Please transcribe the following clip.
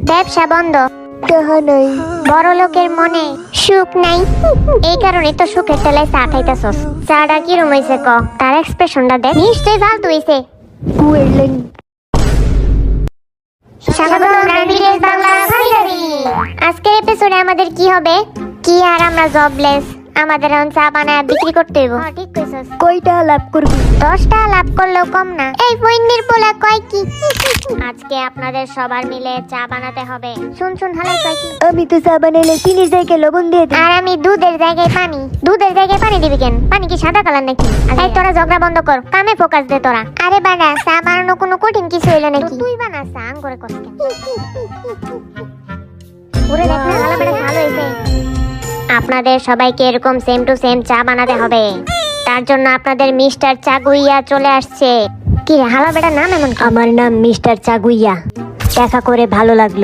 ব্যবসা বন্ধ, টাকা নাই। বড় লোকের মনে সুখ নাই। এই কারণে তো সুখের তেলায় চা খাইতাছস। চাটা কিরম হইছে ক, তার এক্সপ্রেশনটা দেখ, নিশ্চয়ই ফালতু হইছে। কুয়েলেন। স্বাগতম রানবিরেশ বাংলা ভাইরারি। আজকের এপিসোডে আমাদের কি হবে? কি আর আমরা জবলেস, আমাদের এখন চা বানায় বিক্রি করতে হইব। ঠিক কইছস। কয়টা লাভ করবি? 10 টাকা লাভ করলেও কম না। এই ফইন্নির পোলা কয় কি? আজকে আপনাদের সবার মিলে চা বানাতে হবে। শুন হালাই কয় কি? আমি তো চা বানাইলে চিনির জায়গায় লবণ দিয়ে দিই। আর আমি দুধের জায়গায় পানি। দুধের জায়গায় পানি দিবি কেন? পানি কি সাদা কালার নাকি? এই তোরা ঝগড়া বন্ধ কর, কামে ফোকাস দে তোরা। আরে বাড়া, চা বানানো কোনো কঠিন কিছু হইলো নাকি? তুই বানা চা, আং করে কষ্ট। ওরে দেখ না, হালা বেটা ভালো হইছে। আপনাদের সবাইকে এরকম সেম টু সেম চা বানাতে হবে। তার জন্য আপনাদের মিস্টার চাগুইয়া চলে আসছে। কি রে হালা বেটা নাম এমন? আমার নাম মিস্টার চাগুইয়া। দেখা করে ভালো লাগলো।